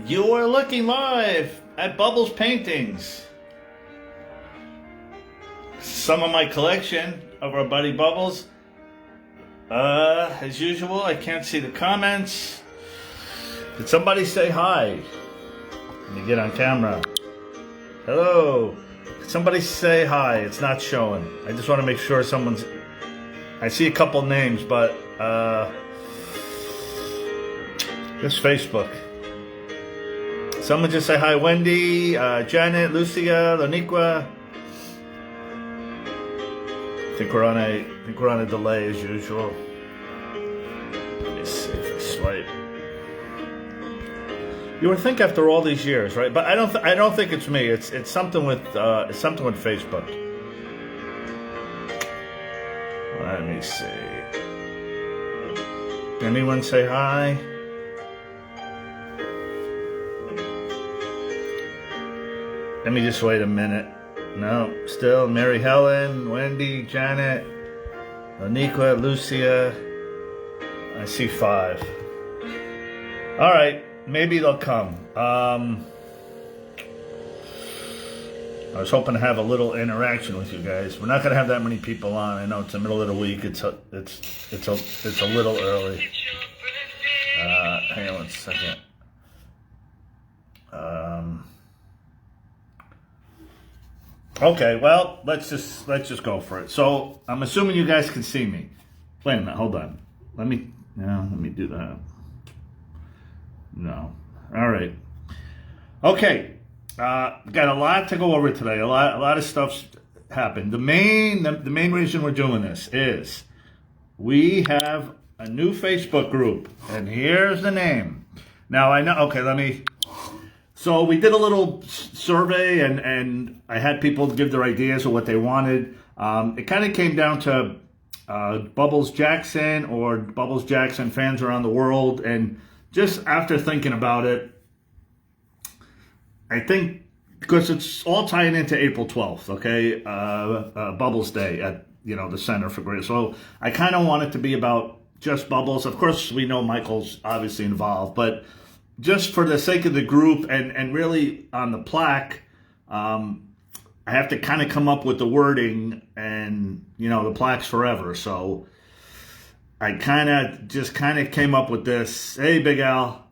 You are looking live at Bubbles Paintings. Some of my collection of our buddy Bubbles. As usual, I can't see the comments. Did somebody say hi? Let me get on camera. Hello. Did somebody say hi? It's not showing. I just want to make sure someone's... I see a couple names, but this Facebook. Someone just say hi, Wendy, Janet, Lucia, Loniqua. I think we're on a delay as usual. Let me see if I swipe. You would think after all these years, right? But I don't think it's me. It's something with Facebook. Let me see. Anyone say hi? Let me just wait a minute. No, still Mary Helen, Wendy, Janet, Loniqua, Lucia. I see 5. All right, maybe they'll come. I was hoping to have a little interaction with you guys. We're not going to have that many people on. I know it's the middle of the week. It's a little early. Hang on 1 second. Okay, well, let's just go for it. So I'm assuming you guys can see me. Wait a minute, hold on. Let me do that. No. All right. Okay. Got a lot to go over today. A lot of stuff's happened. The main reason we're doing this is we have a new Facebook group, and here's the name. Now I know. Okay, So we did a little survey, and I had people give their ideas of what they wanted. It kind of came down to Bubbles Jackson or Bubbles Jackson fans around the world. And just after thinking about it, I think because it's all tying into April 12th, okay, Bubbles Day at the Center for Great. So I kind of want it to be about just Bubbles. Of course, we know Michael's obviously involved, but just for the sake of the group and really on the plaque, I have to kind of come up with the wording, and the plaque's forever. So I kind of came up with this. Hey, Big Al,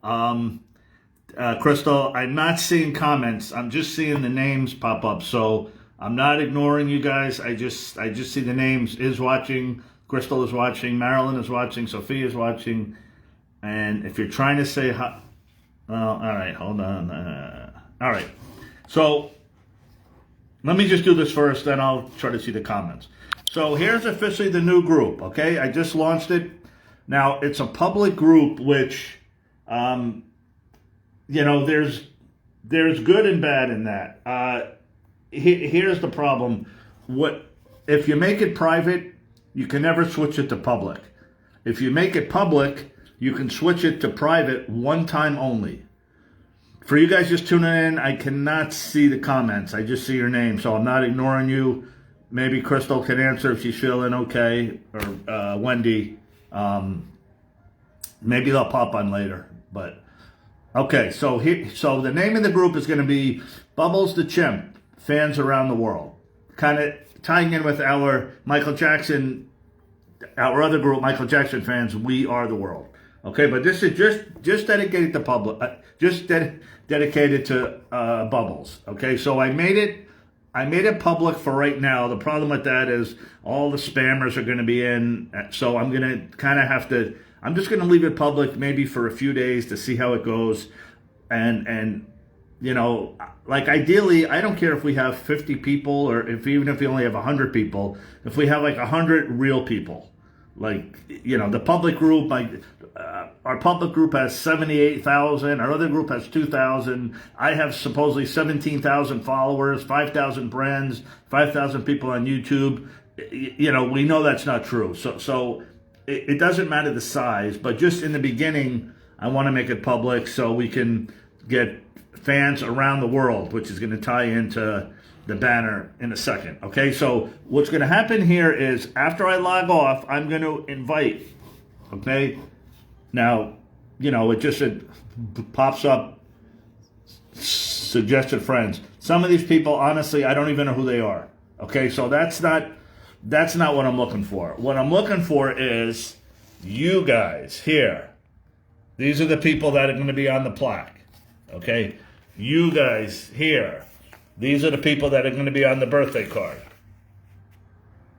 Crystal, I'm not seeing comments. I'm just seeing the names pop up. So I'm not ignoring you guys. I just see the names. Is watching, Crystal is watching, Marilyn is watching, Sophia is watching, and if you're trying to say hi. Well, all right, hold on. All right, so let me just do this first, then I'll try to see the comments. So here's officially the new group, okay? I just launched it. Now, it's a public group, which, there's good and bad in that. Here's the problem. If you make it private, you can never switch it to public. If you make it public, you can switch it to private one time only. For you guys just tuning in, I cannot see the comments. I just see your name, so I'm not ignoring you. Maybe Crystal can answer if she's feeling okay, or Wendy. Maybe they'll pop on later. But okay, so the name of the group is going to be Bubbles the Chimp, fans around the world. Kind of tying in with our Michael Jackson, our other group, Michael Jackson fans. We are the world. Okay, but this is just dedicated to public, dedicated to Bubbles. Okay, so I made it public for right now. The problem with that is all the spammers are going to be in, so I'm going to kind of have to. I'm just going to leave it public maybe for a few days to see how it goes, and like ideally, I don't care if we have 50 people or even if we only have 100 people. If we have like 100 real people. Like, the public group, our public group has 78,000. Our other group has 2,000. I have supposedly 17,000 followers, 5,000 friends, 5,000 people on YouTube. We know that's not true. So it doesn't matter the size, but just in the beginning, I want to make it public so we can get fans around the world, which is going to tie into the banner in a second. Okay, so what's going to happen here is after I log off, I'm going to invite. Okay, now it pops up suggested friends. Some of these people, honestly, I don't even know who they are. Okay, so that's not what I'm looking for. What I'm looking for is you guys here. These are the people that are going to be on the plaque. Okay, you guys here. These are the people that are going to be on the birthday card.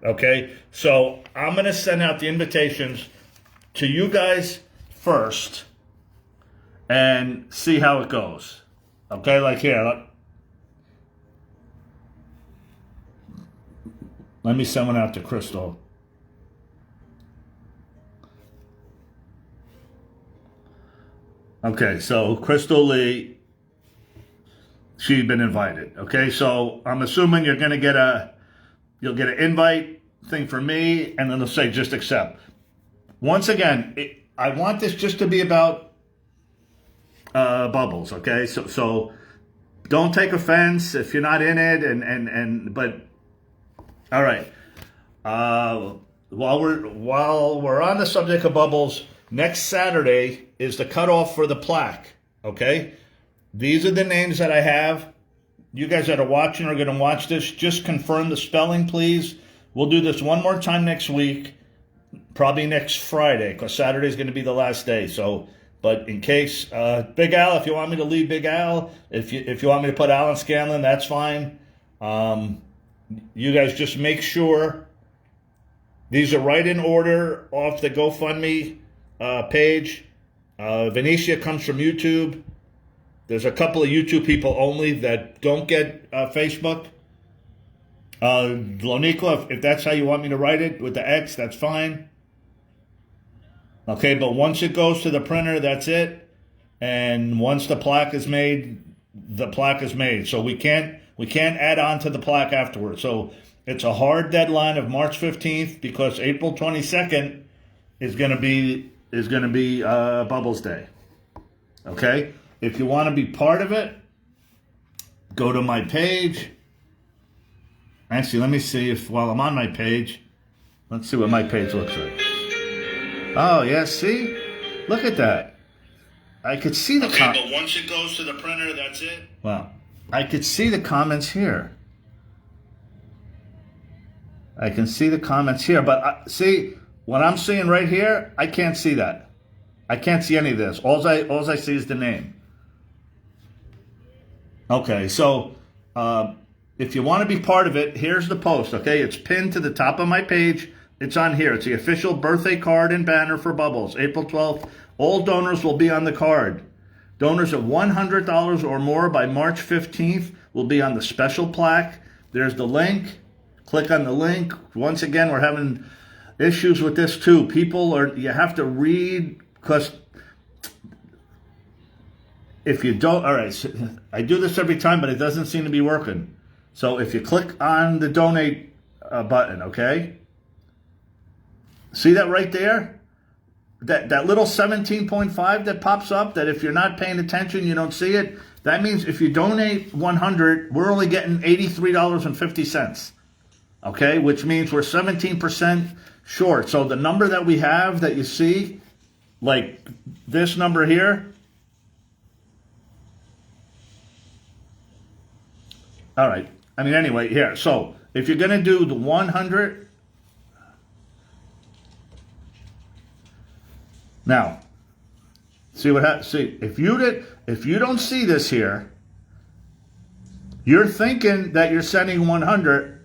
Okay, so I'm going to send out the invitations to you guys first and see how it goes. Okay, like here. Let me send one out to Crystal. Okay, so Crystal Lee, she's been invited. Okay, so I'm assuming you'll get an invite thing from me, and then they'll say just accept. Once again, I want this just to be about Bubbles. Okay, so don't take offense if you're not in it, but all right. While we're on the subject of Bubbles, next Saturday is the cutoff for the plaque. Okay, these are the names that I have. You guys that are watching are going to watch this. Just confirm the spelling, please. We'll do this one more time next week, probably next Friday, because Saturday is going to be the last day. So, but in case, Big Al, if you want me to leave Big Al, if you want me to put Alan Scanlon, that's fine. You guys just make sure these are right in order off the GoFundMe page. Venetia comes from YouTube. There's a couple of YouTube people only that don't get Facebook. Lonico, if that's how you want me to write it with the X, that's fine. Okay, but once it goes to the printer, that's it. And once the plaque is made, the plaque is made. So we can't add on to the plaque afterwards. So it's a hard deadline of March 15th because April 22nd is going to be Bubbles Day. Okay? If you want to be part of it, go to my page. Actually, let me see while I'm on my page, let's see what my page looks like. Oh, yeah, see? Look at that. I could see the comments. Okay, but once it goes to the printer, that's it? Well, I could see the comments here. I can see the comments here, but see, what I'm seeing right here, I can't see that. I can't see any of this. All I see is the name. Okay, so if you want to be part of it, here's the post, okay? It's pinned to the top of my page. It's on here. It's the official birthday card and banner for Bubbles, April 12th. All donors will be on the card. Donors of $100 or more by March 15th will be on the special plaque. There's the link. Click on the link. Once again, we're having issues with this too. You have to read, because if you don't, all right, so I do this every time, but it doesn't seem to be working. So if you click on the donate button, okay? See that right there? That little 17.5 that pops up, that if you're not paying attention, you don't see it. That means if you donate 100, we're only getting $83.50. Okay, which means we're 17% short. So the number that we have that you see, like this number here. All right. I mean, anyway, here. So if you're going to do the 100. Now, see what happens. See, if you don't see this here, you're thinking that you're sending 100.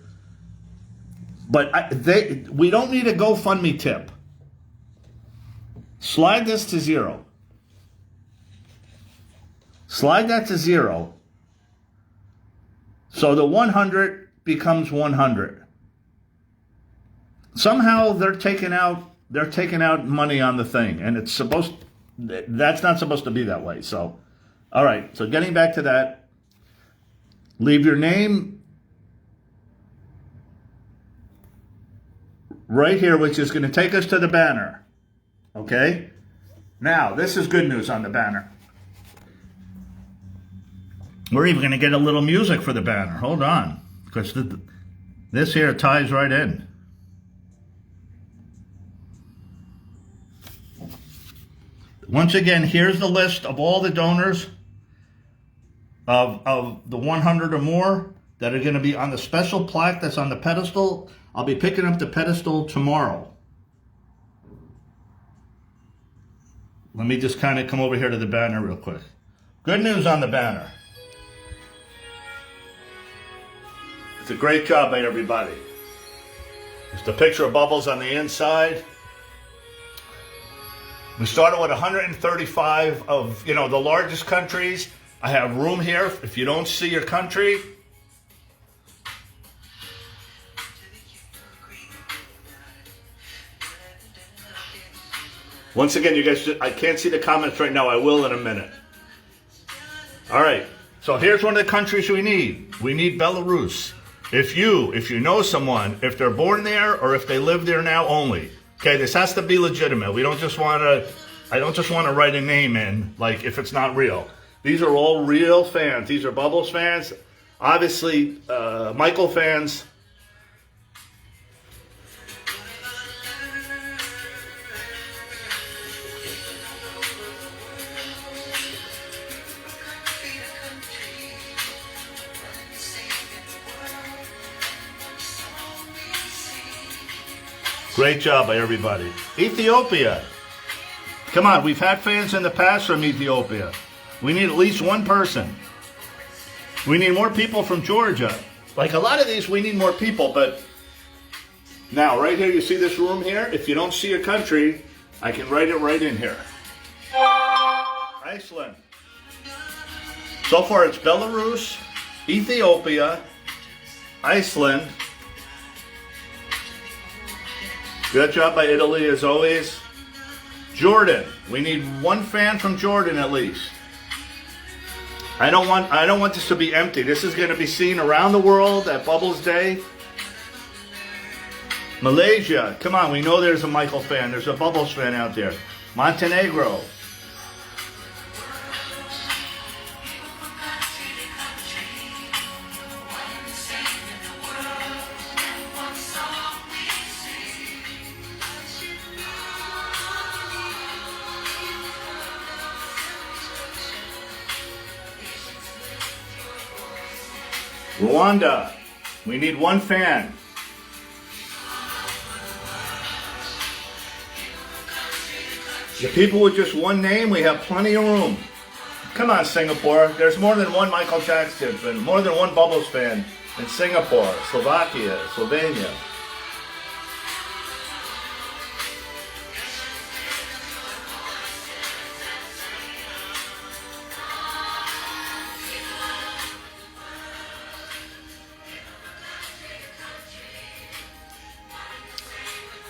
But we don't need a GoFundMe tip. Slide this to 0. Slide that to 0. So the 100 becomes 100. Somehow they're taking out money on the thing, and that's not supposed to be that way. So, all right. So getting back to that, leave your name right here, which is going to take us to the banner. Okay? Now, this is good news on the banner. We're even going to get a little music for the banner. Hold on. Because this here ties right in. Once again, here's the list of all the donors. of the 100 or more that are going to be on the special plaque that's on the pedestal. I'll be picking up the pedestal tomorrow. Let me just kind of come over here to the banner real quick. Good news on the banner. It's a great job by everybody. It's the picture of Bubbles on the inside. We started with 135 of, the largest countries. I have room here. If you don't see your country, once again, you guys, I can't see the comments right now. I will in a minute. All right. So here's one of the countries we need. We need Belarus. If you know someone, if they're born there or if they live there now only. Okay, this has to be legitimate. I don't just want to write a name in, like, if it's not real. These are all real fans. These are Bubbles fans. Obviously, Michael fans. Great job by everybody. Ethiopia. Come on, we've had fans in the past from Ethiopia. We need at least one person. We need more people from Georgia. Like a lot of these, we need more people, but now, right here, you see this room here? If you don't see your country, I can write it right in here. Iceland. So far, it's Belarus, Ethiopia, Iceland. Good job by Italy, as always. Jordan. We need one fan from Jordan at least. I don't want this to be empty. This is going to be seen around the world at Bubbles Day. Malaysia. Come on, we know there's a Michael fan. There's a Bubbles fan out there. Montenegro. Rwanda, we need one fan. The people with just one name, we have plenty of room. Come on, Singapore. There's more than one Michael Jackson and more than one Bubbles fan in Singapore, Slovakia, Slovenia.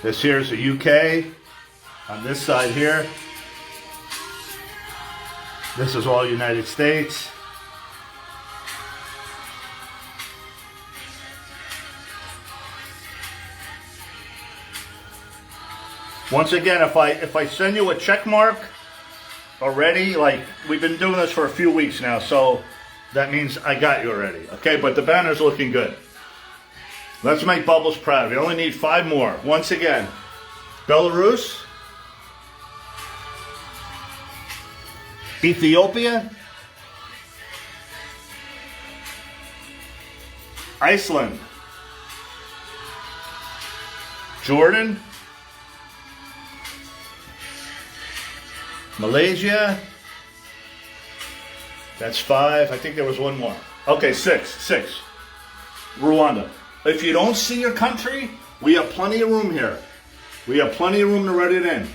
This here is the UK. On this side here, this is all United States. Once again, if I send you a check mark already, like we've been doing this for a few weeks now, so that means I got you already. Okay, but the banner's looking good. Let's make Bubbles proud. We only need 5 more. Once again, Belarus, Ethiopia, Iceland, Jordan, Malaysia. That's 5. I think there was one more. Okay, 6. Rwanda. If you don't see your country, we have plenty of room here. We have plenty of room to write it in.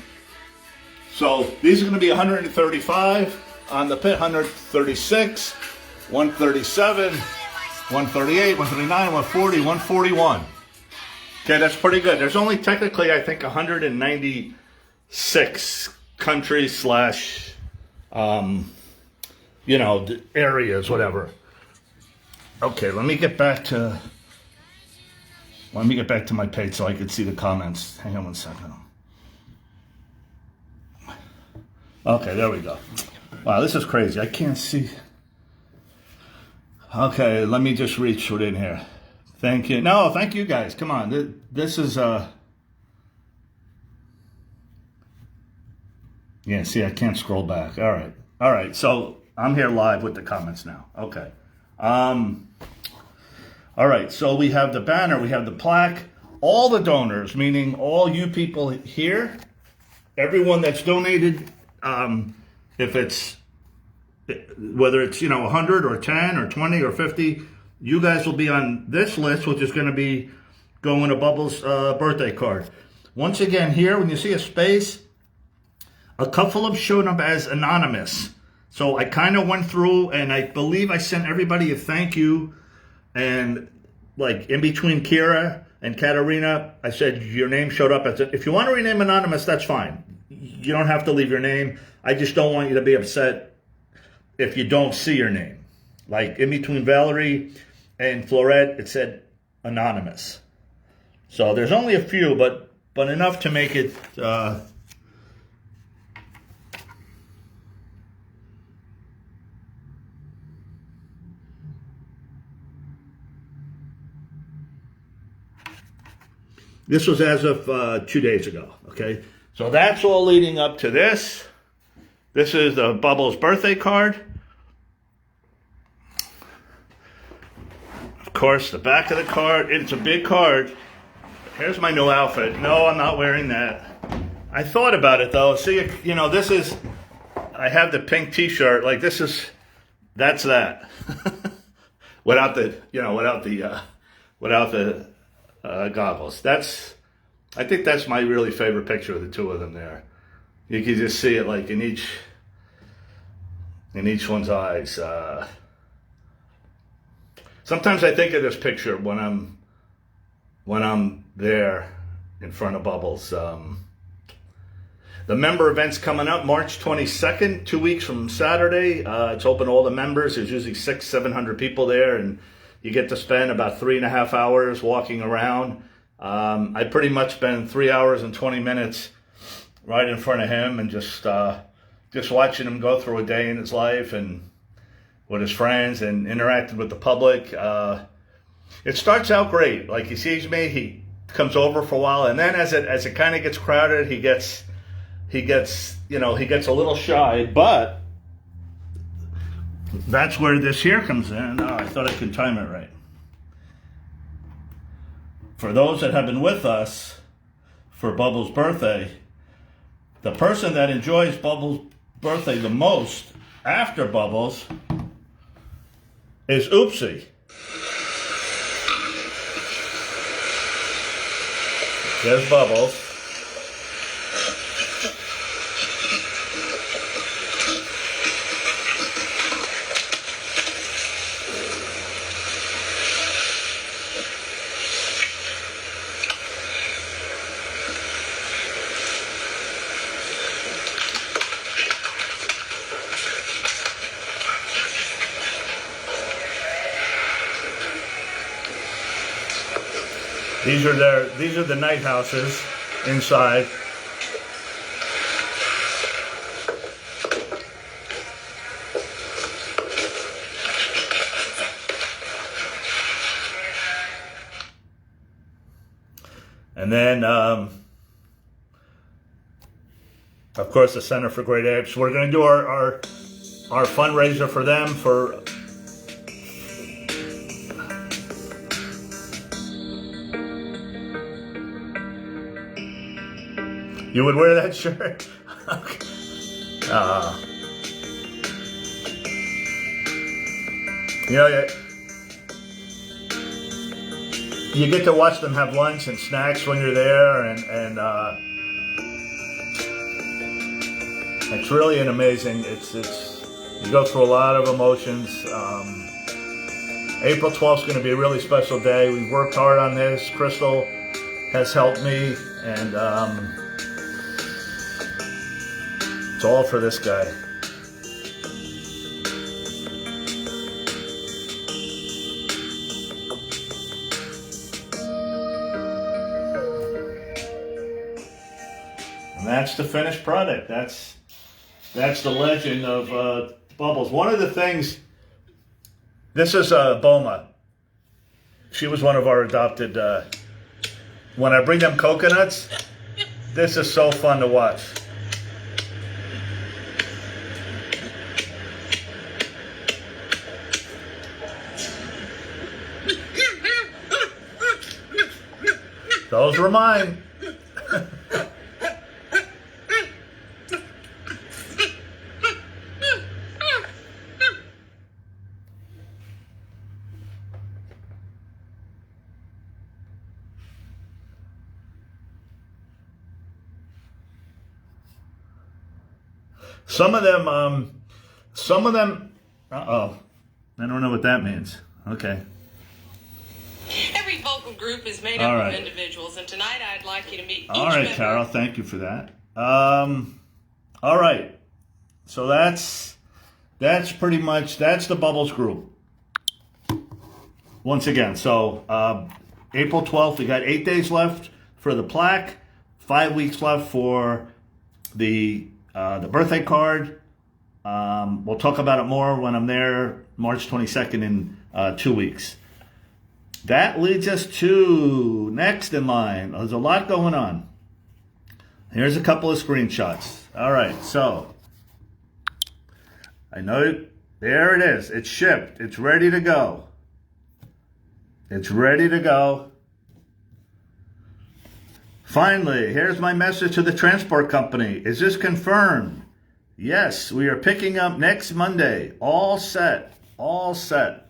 So these are going to be 135 on the pit, 136, 137, 138, 139, 140, 141. Okay, that's pretty good. There's only technically, I think, 196 countries slash, areas, whatever. Okay, let me get back to my page so I can see the comments. Hang on one second. Okay, there we go. Wow, this is crazy. I can't see. Okay, let me just reach within here. Thank you. No, thank you guys. Come on. This is yeah, see, I can't scroll back. All right. So I'm here live with the comments now. Okay. All right, so we have the banner, we have the plaque. All the donors, meaning all you people here, everyone that's donated, if it's, whether it's, 100 or 10 or 20 or 50, you guys will be on this list, which is going to be going to Bubbles' birthday card. Once again, here, when you see a space, a couple of showed up as anonymous. So I kind of went through, and I believe I sent everybody a thank you. And like in between Kira and Katarina, I said your name showed up as if you want to rename anonymous, that's fine. You don't have to leave your name. I just don't want you to be upset if you don't see your name. Like in between Valerie and Florette, it said anonymous. So there's only a few, but enough to make it this was as of 2 days ago, okay? So that's all leading up to this. This is the Bubbles birthday card. Of course, the back of the card, it's a big card. Here's my new outfit. No, I'm not wearing that. I thought about it though. See, this is, I have the pink t-shirt, like that's that. without the goggles. I think that's my really favorite picture of the two of them there. You can just see it like in each one's eyes. Sometimes I think of this picture when I'm there in front of Bubbles. The member event's coming up March 22nd, 2 weeks from Saturday. It's open to all the members. There's usually 600-700 people there, and you get to spend about 3.5 hours walking around. I pretty much spend 3 hours and 20 minutes right in front of him and just watching him go through a day in his life and with his friends and interacting with the public. It starts out great. Like he sees me, he comes over for a while, and then as it kind of gets crowded, he gets a little shy, but that's where this here comes in. Oh, I thought I could time it right. For those that have been with us for Bubbles' birthday, the person that enjoys Bubbles' birthday the most after Bubbles is Oopsie. There's Bubbles. These are the night houses inside. And then, of course, the Center for Great Apes. We're going to do our fundraiser for them for. You would wear that shirt? You get to watch them have lunch and snacks when you're there, and it's really an amazing. It's you go through a lot of emotions. April 12th is going to be a really special day. We've worked hard on this. Crystal has helped me, and it's all for this guy. And that's the finished product. That's the legend of Bubbles. One of the things, this is Boma. She was one of our adopted, when I bring them coconuts, this is so fun to watch. Those were mine. Some of them, uh-oh, I don't know what that means. Okay. Every vocal group is made up of individuals, and tonight I'd like you to meet each member. All right, Carol, thank you for that. All right, so that's pretty much, that's the Bubbles group. Once again, so April 12th, we got 8 days left for the plaque, 5 weeks left for the birthday card. We'll talk about it more when I'm there, March 22nd in 2 weeks. That leads us to next in line. There's a lot going on. Here's a couple of screenshots. All right, so I know it. There it is. It's shipped. It's ready to go. It's ready to go. Finally, here's my message to the transport company. Is this confirmed? Yes, we are picking up next Monday. All set. All set.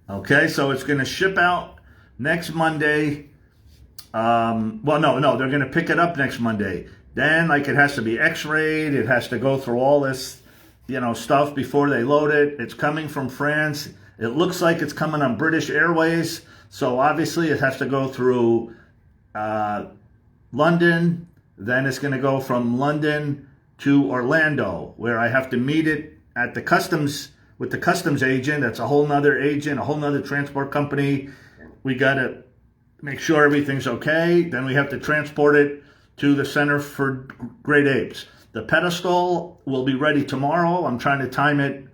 Okay, so it's going to ship out next Monday. Well, no, they're going to pick it up next Monday. Then, like, it has to be x-rayed. It has to go through all this, stuff before they load it. It's coming from France. It looks like it's coming on British Airways. So, obviously, it has to go through London. Then it's going to go from London to Orlando, where I have to meet it at the customs with the customs agent. That's a whole nother agent, a whole nother transport company. We got to make sure everything's okay. Then we have to transport it to the Center for Great Apes. The pedestal will be ready tomorrow. I'm trying to time it,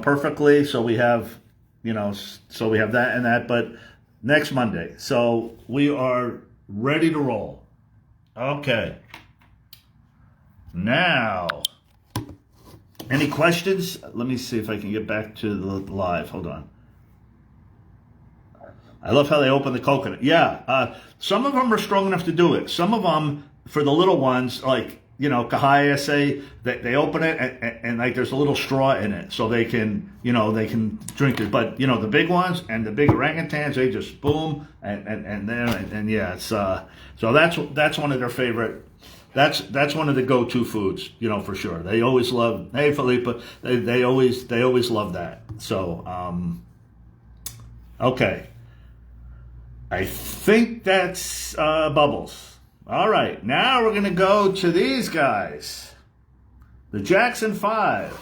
perfectly. So we have, that and that, but next Monday. So we are ready to roll. Okay. Now, any questions? Let me see if I can get back to the live. Hold on. I love how they open the coconut. Yeah, some of them are strong enough to do it. Some of them, for the little ones, like, Kahaya say, they open it and like there's a little straw in it so they can, they can drink it. But, the big ones and the big orangutans, they just boom and yeah, it's, so that's one of their favorite. That's one of the go-to foods, for sure. They always love. Hey, Felipe, they always love that. So, okay. I think that's Bubbles. All right, now we're gonna go to these guys, the Jackson 5.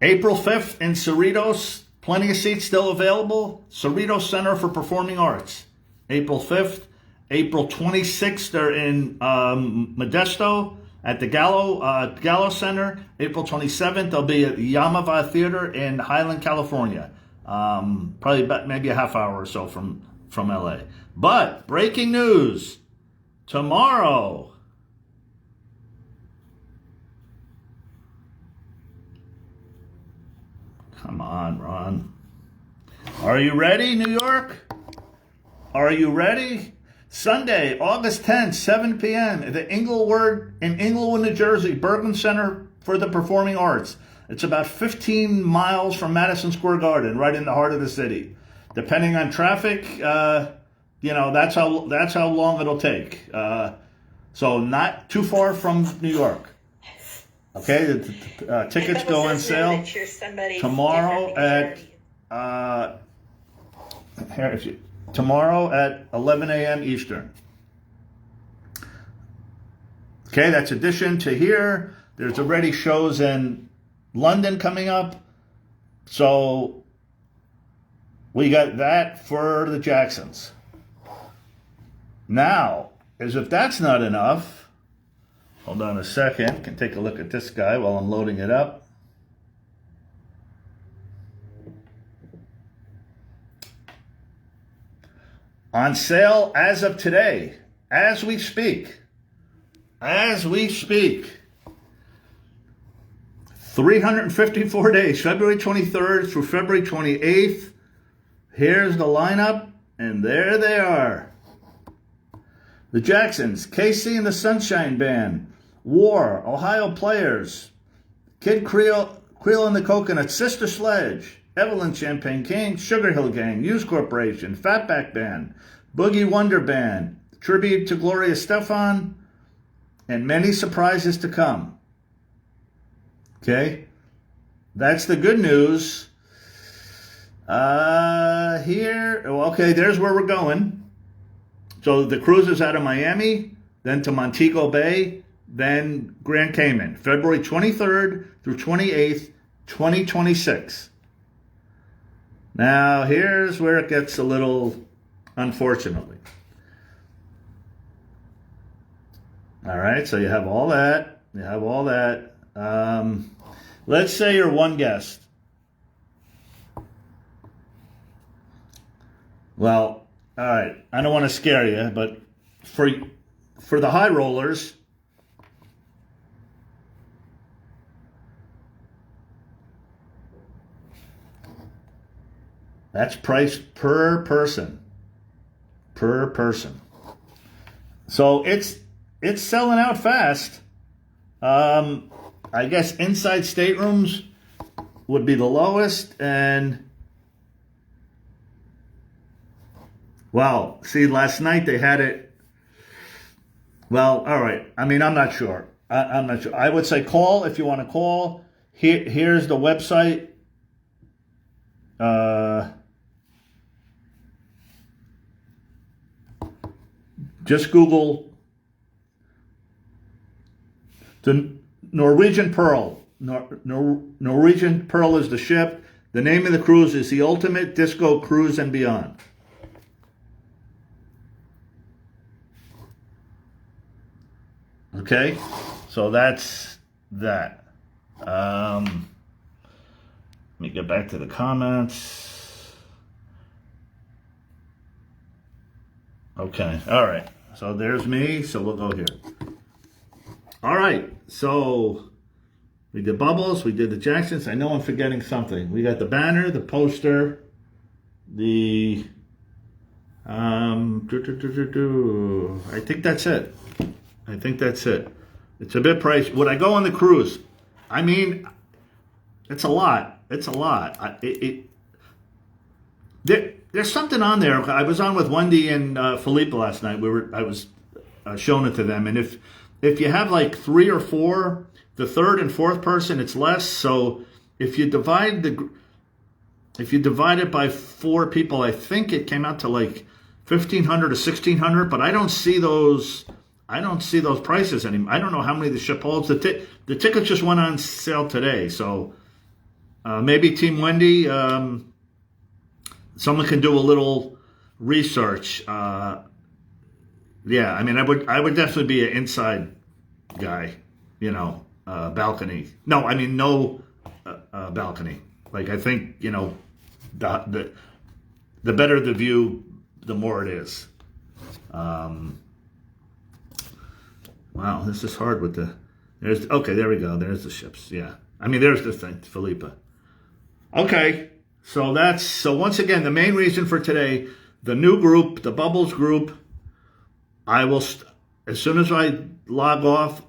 April 5th in Cerritos. Plenty of seats still available. Cerritos Center for Performing Arts. April 5th. April 26th, they're in Modesto at the Gallo Center. April 27th, they'll be at the Yamava Theater in Highland, California. Probably about maybe a half hour or so from LA. But breaking news, tomorrow, come on, Ron. Are you ready, New York? Are you ready? Sunday, August 10th, 7 p.m. at the Inglewood, New Jersey, Bergman Center for the Performing Arts. It's about 15 miles from Madison Square Garden, right in the heart of the city. Depending on traffic, that's how long it'll take. So not too far from New York. Okay, the tickets go on sale tomorrow at 11 a.m. Eastern. Okay, that's addition to here. There's already shows in London coming up. So we got that for the Jacksons. Now, as if that's not enough, hold on a second. Can take a look at this guy while I'm loading it up. On sale as of today, as we speak, 354 days, February 23rd through February 28th. Here's the lineup, And there they are. The Jacksons, KC and the Sunshine Band, War, Ohio Players, Kid Creole and the Coconuts, Sister Sledge, Evelyn Champagne King, Sugar Hill Gang, Hughes Corporation, Fatback Band, Boogie Wonder Band, Tribute to Gloria Estefan, and many surprises to come. Okay? That's the good news. Okay, there's where we're going. So the cruise is out of Miami, then to Montego Bay, then Grand Cayman, February 23rd through 28th, 2026. Now, here's where it gets a little, unfortunately. All right, so you have all that. Let's say you're one guest. Well, all right, I don't want to scare you, but for the high rollers, that's price per person. So it's selling out fast. I guess inside staterooms would be the lowest, and well, see, last night they had it. Well, all right. I mean, I'm not sure. I'm not sure. I would say call if you want to call. Here's the website. Just Google the Norwegian Pearl. Norwegian Pearl is the ship. The name of the cruise is the Ultimate Disco Cruise and Beyond. Okay, so that's that. Let me get back to the comments. Okay, all right. So there's me. So we'll go here. All right. So we did Bubbles. We did the Jacksons. I know I'm forgetting something. We got the banner, the poster, the I think that's it. It's a bit pricey. Would I go on the cruise? I mean, it's a lot. There's something on there. I was on with Wendy and Felipe last night. I was showing it to them, and if you have like 3 or 4, the third and fourth person, it's less. So if you divide it by 4 people, I think it came out to like $1,500 to $1,600. But I don't see those prices anymore. I don't know how many the ship holds. The tickets just went on sale today. So maybe Team Wendy, someone can do a little research. Yeah, I mean, I would definitely be an inside guy, balcony. No, I mean, no balcony. Like, I think, the better the view, the more it is. Wow, this is hard with okay, there we go. There's the ships. Yeah. I mean, there's the thing, Felipe. Okay. So once again, the main reason for today, the new group, the Bubbles group, I will, as soon as I log off,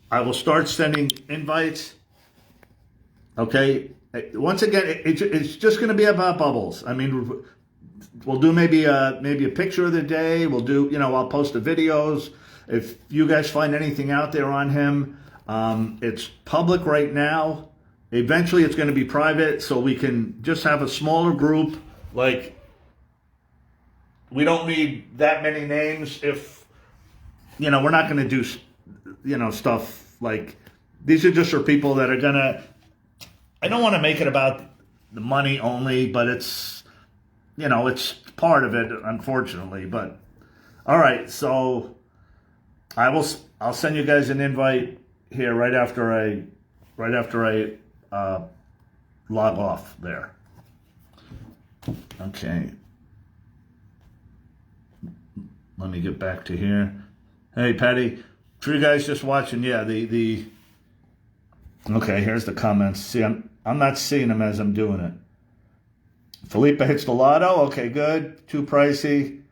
I will start sending invites. Okay. Once again, it's just going to be about Bubbles. I mean, we'll do maybe a picture of the day. We'll do, I'll post the videos. If you guys find anything out there on him, it's public right now. Eventually it's going to be private, so we can just have a smaller group. Like, we don't need that many names if, we're not going to do, stuff like, these are just for people that are going to, I don't want to make it about the money only, but it's, it's part of it, unfortunately. But, all right, so I'll send you guys an invite here right after I log off there. Okay. Let me get back to here. Hey, Patty, for you guys just watching, yeah, okay, here's the comments. See, I'm not seeing them as I'm doing it. Felipe hits the lotto. Okay, good. Too pricey.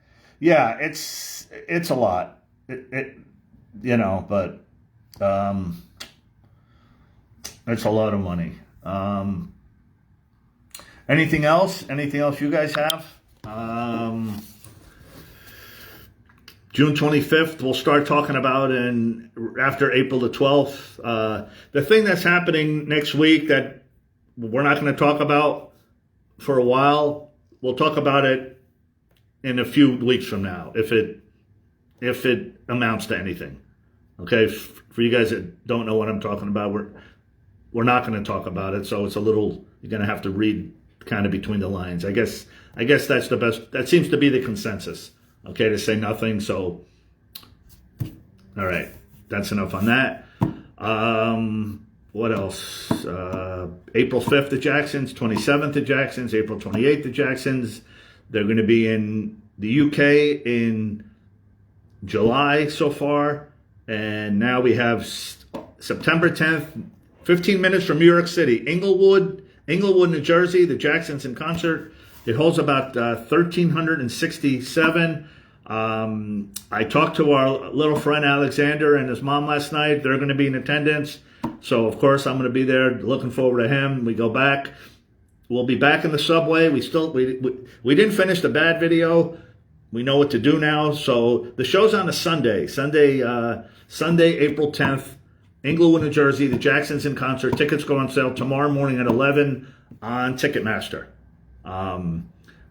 Yeah, it's a lot. But it's a lot of money. Anything else? Anything else you guys have? June 25th, we'll start talking about after April the 12th. The thing that's happening next week that we're not going to talk about for a while, we'll talk about it in a few weeks from now, if it amounts to anything. Okay, for you guys that don't know what I'm talking about, we're not going to talk about it, so it's a little, you're going to have to read kind of between the lines. I guess that's the best. That seems to be the consensus. Okay, to say nothing. So, all right, that's enough on that. What else? April 5th, the Jacksons. 27th, the Jacksons. April 28th, the Jacksons. They're going to be in the UK in July so far, and now we have September 10th, 15 minutes from New York City, Inglewood, New Jersey. The Jacksons in concert. It holds about 1,367. I talked to our little friend Alexander and his mom last night. They're going to be in attendance. So, of course, I'm going to be there. Looking forward to him. We go back. We'll be back in the subway. We didn't finish the bad video. We know what to do now. So the show's on a Sunday, April 10th, Inglewood, New Jersey. The Jacksons in concert. Tickets go on sale tomorrow morning at 11 on Ticketmaster.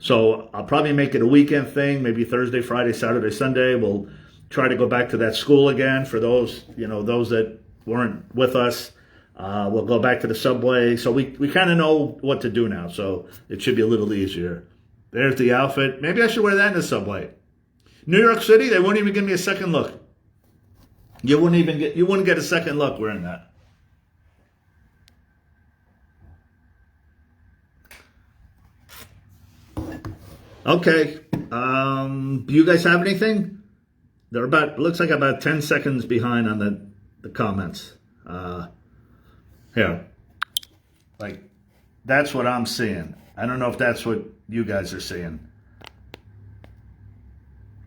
So I'll probably make it a weekend thing, maybe Thursday, Friday, Saturday, Sunday. We'll try to go back to that school again for those that weren't with us. We'll go back to the subway. So we kind of know what to do now. So it should be a little easier. There's the outfit. Maybe I should wear that in the subway. New York City, they won't even give me a second look. You wouldn't get a second look wearing that. Okay, you guys have anything? Looks like about 10 seconds behind on the comments. Here. Like, that's what I'm seeing. I don't know if that's what you guys are seeing.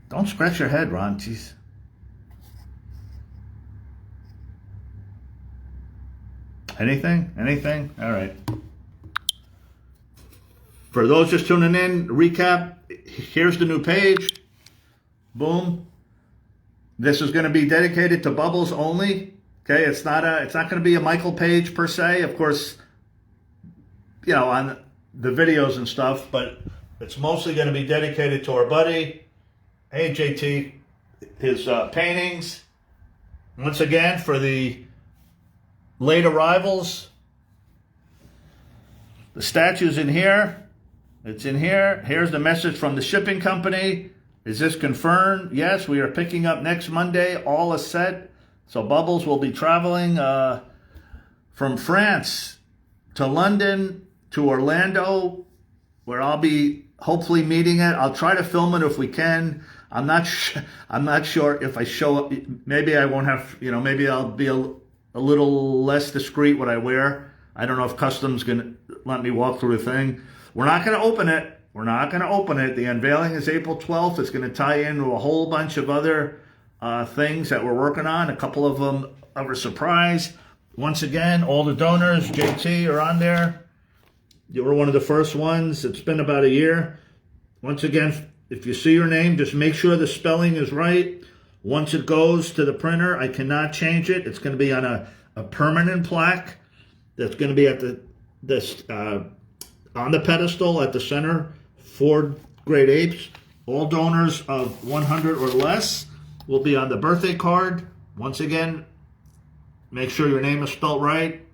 Don't scratch your head, Ron. Jeez. Anything? All right. For those just tuning in, recap, here's the new page. Boom. This is going to be dedicated to Bubbles only. Okay, it's not going to be a Michael page per se. Of course, on the videos and stuff, but it's mostly going to be dedicated to our buddy. Hey, JT, his paintings. Once again, for the late arrivals, the statue's in here. It's in here. Here's the message from the shipping company. Is this confirmed? Yes, we are picking up next Monday. All is set. So Bubbles will be traveling from France to London to Orlando, where I'll be hopefully meeting it. I'll try to film it if we can. I'm not sure if I show up. Maybe I won't have. Maybe I'll be a little less discreet what I wear. I don't know if customs gonna let me walk through the thing. We're not going to open it. The unveiling is April 12th. It's going to tie into a whole bunch of other things that we're working on. A couple of them are a surprise. Once again, all the donors, JT, are on there. You were one of the first ones. It's been about a year. Once again, if you see your name, just make sure the spelling is right. Once it goes to the printer, I cannot change it. It's going to be on a permanent plaque that's going to be at on the pedestal at the center for Great Apes. All donors of 100 or less will be on the birthday card. Once again, make sure your name is spelled right.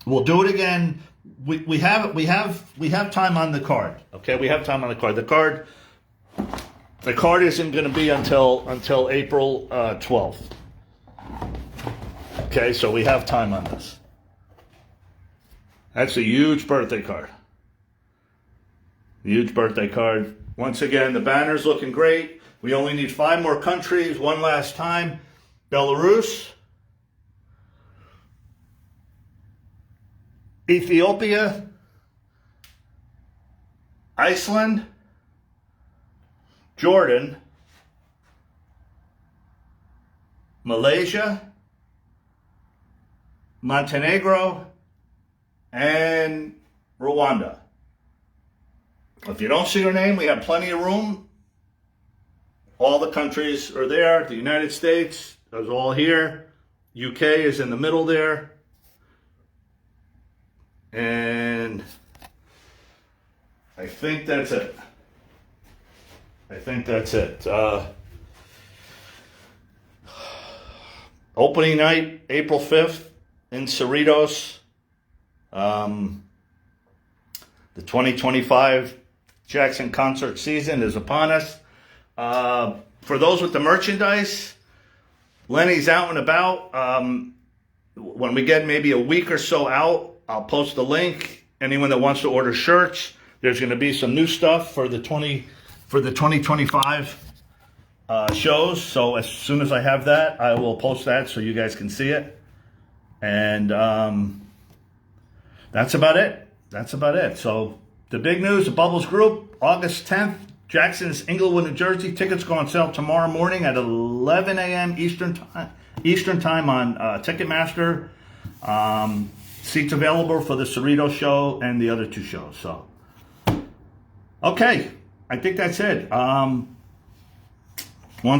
We'll do it again. We have time on the card. Okay, we have time on the card. The card isn't going to be until April 12th. Okay, so we have time on this. That's a huge birthday card. Once again, the banner's looking great. We only need 5 more countries. One last time. Belarus. Ethiopia, Iceland, Jordan, Malaysia, Montenegro, and Rwanda. If you don't see her name, we have plenty of room. All the countries are there. The United States is all here. UK is in the middle there. And I think that's it. Opening night, April 5th in Cerritos. The 2025 Jackson concert season is upon us. For those with the merchandise, Lenny's out and about. When we get maybe a week or so out, I'll post the link. Anyone that wants to order shirts, there's going to be some new stuff for the 2025 shows. So as soon as I have that, I will post that so you guys can see it. And that's about it. So the big news, the Bubbles Group, August 10th, Jackson's Englewood, New Jersey. Tickets go on sale tomorrow morning at 11 a.m. Eastern time on Ticketmaster. Seats available for the Cerritos show and the other two shows. So, okay, I think that's it. Once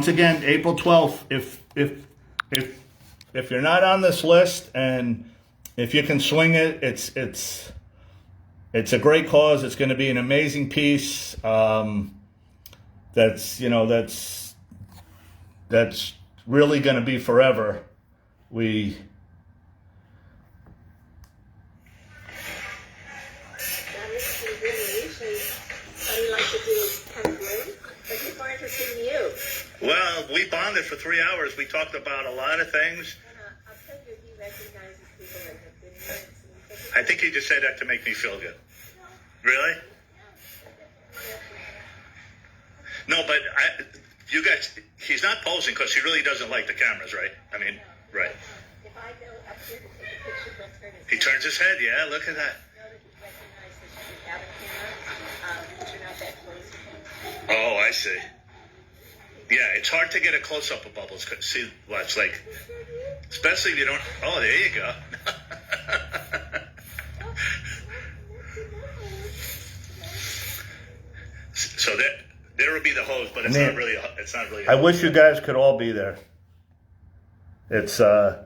again, April 12th. If you're not on this list and if you can swing it, it's a great cause. It's going to be an amazing piece. That's really going to be forever. Well, we bonded for 3 hours. We talked about a lot of things. I'll tell you, he recognizes people that have been here. I think he just said that to make me feel good. Really? No, but you guys, he's not posing because he really doesn't like the cameras, right? I mean, right. If I go up here to take a picture, he'll turn his He turns his head, yeah, look at that. know that he recognizes that you have a camera, but you're not that close to him. Oh, I see. Yeah, it's hard to get a close-up of Bubbles. See, watch, like, especially if you don't, oh, there you go. So there would be the hose, but it's not really. I wish you guys could all be there. It's So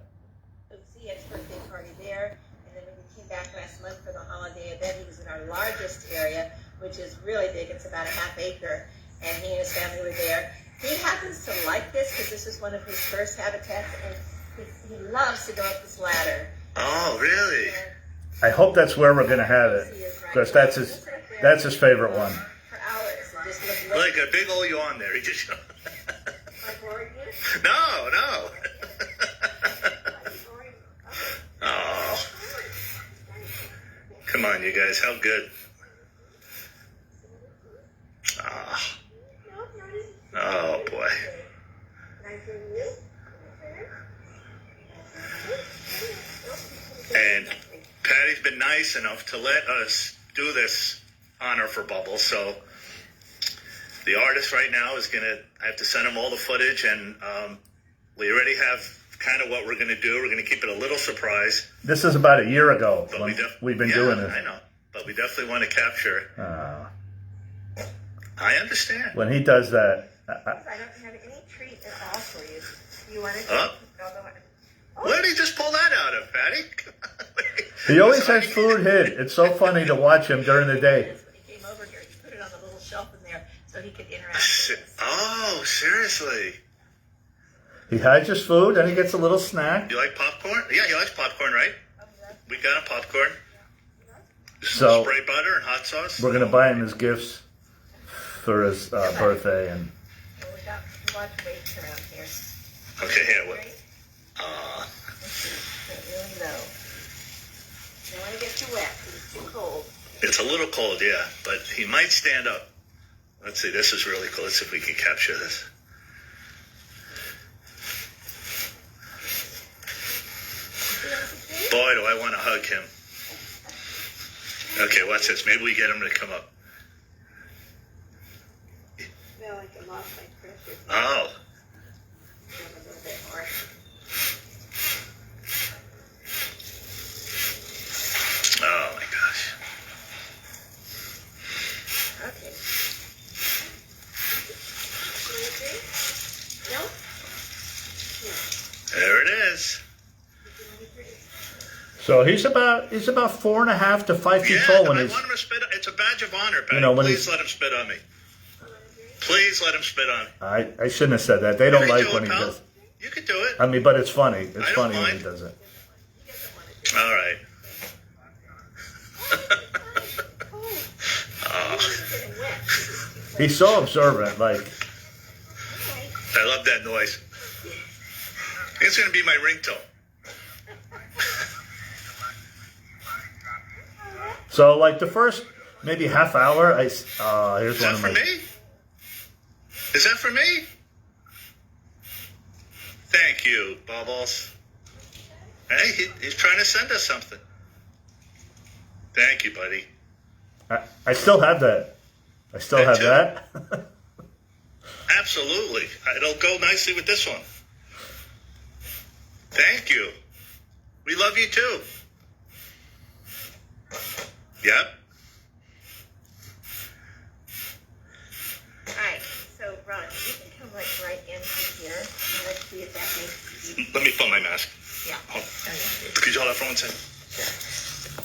see his birthday party there, and then when we came back last month for the holiday event, he was in our largest area, which is really big. It's about a half acre, and he and his family were there. He happens to like this because this is one of his first habitats, and he loves to go up this ladder. Oh, really? And I hope that's where we're gonna have it, because that's his favorite one. For hours, and just look Like a big old yawn there. He just. No. Oh. Come on, you guys. How good. Oh, boy. And Patty's been nice enough to let us do this honor for Bubbles. So the artist right now is I have to send him all the footage, and we already have kind of what we're going to do. We're going to keep it a little surprise. This is about a year ago we've been doing this. I know, but we definitely want to capture. I understand. When he does that. I don't have any treat at all for you. You want it? Where did he just pull that out of, Patty? He always has food hid. It's so funny to watch him during the day. When he came over here, he put it on the little shelf in there so he could interact with us. Oh, seriously? He hides his food and he gets a little snack. You like popcorn? Yeah, he likes popcorn, right? We got him popcorn. So spray butter and hot sauce. we're gonna buy him his gifts for his birthday, and Well, we got watch weights around here. Okay, here. What? Right? Really low. Don't want to get too wet because it's too cold. It's a little cold, yeah, but he might stand up. Let's see. This is really cool. Let's see if we can capture this. Boy, do I want to hug him. Okay, watch this. Maybe we get him to come up. No, I can lost my pressure. Oh. A little bit more. Oh my gosh. Okay. No? There it is. So he's about 4.5 to 5 feet Yeah, tall and when I he's. want him to spit. It's a badge of honor, Patty. You know, when Please he's- let him spit on me. Please let him spit on me. I shouldn't have said that. They don't You like do when it, he pal. does. You could do it. I mean, but it's funny. It's I don't funny when mind. he does it. All right. Oh, He's so observant. Like, I love that noise. It's going to be my ringtone. so like the first maybe half hour, here's Is one that of for my. me? Is that for me? Thank you, Bubbles. Hey, he's trying to send us something. Thank you, buddy. I still have that. I still That have too? that. Absolutely. It'll go nicely with this one. Thank you. We love you too. Yep. Alright, so Ron, you can come like right in through here. And let's see if that makes you. Let me put my mask. Yeah. Oh. Oh, yeah. Could you hold that for 1 second?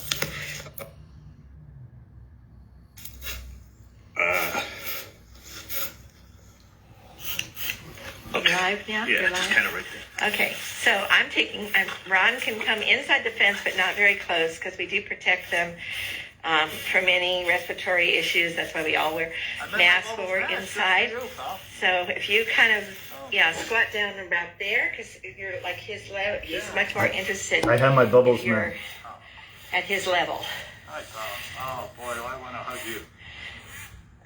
Okay. Live now? Yeah, You're just live? kind of right there. Okay, so Ron can come inside the fence, but not very close, because we do protect them from any respiratory issues. That's why we all wear masks when we're inside. So if you kind of, squat down about there, because you're like his level, he's much more interested. I have my Bubbles if you're now. at his level. Hi, Tom. Oh, boy, do I want to hug you.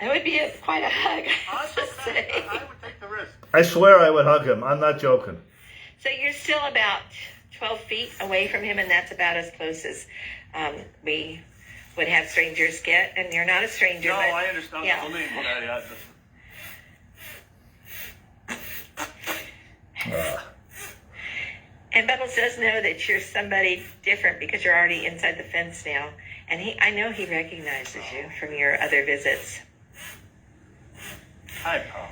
That would be quite a hug, I I have to say. would take the risk. I swear I would hug him. I'm not joking. So you're still about 12 feet away from him, and that's about as close as we would have strangers get. And you're not a stranger. No, but, I understand. yeah. Believe me, Daddy. And Bubbles does know that you're somebody different because you're already inside the fence now. And I know he recognizes you from your other visits. Hi, Tom.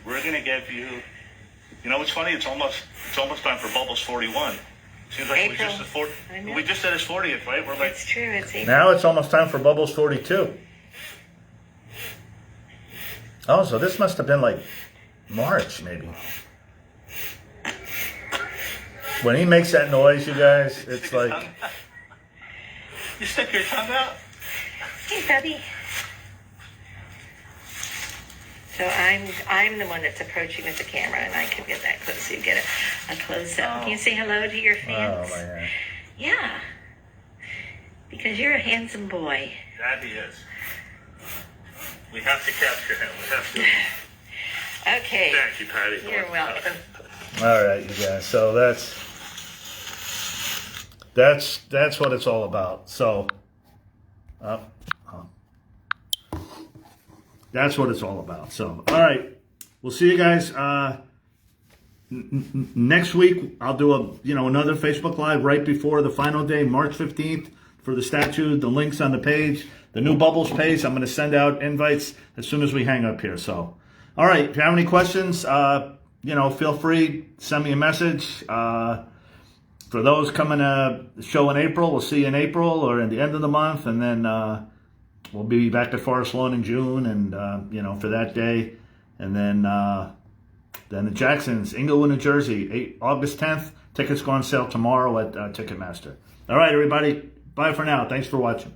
We're going to give you... You know what's funny? It's almost time for Bubbles 41. Seems like April. I know. we just did his 40th, right? We're like... It's true. It's April. Now it's almost time for Bubbles 42. Oh, so this must have been like March, maybe. When he makes that noise, you guys, it's like... You stick your tongue out? Hey, Bubby. So I'm the one that's approaching with the camera, and I can get that close so you get a close up. Can you say hello to your Oh, fans? man. Yeah. Because you're a handsome boy. That he is. We have to capture him. We have to. Okay. Thank you, Patty. You're welcome. All right, you guys. So that's what it's all about. So, that's what it's all about. So, all right, we'll see you guys next week. I'll do another Facebook Live right before the final day, March 15th, for the statue. The link's on the page, the new Bubbles page. I'm going to send out invites as soon as we hang up here. So, all right, if you have any questions, feel free, send me a message. For those coming to the show in April, we'll see you in April or in the end of the month, and then we'll be back at Forest Lawn in June, and for that day, and then the Jacksons, Inglewood, New Jersey, August 10th. Tickets go on sale tomorrow at Ticketmaster. All right, everybody, bye for now. Thanks for watching.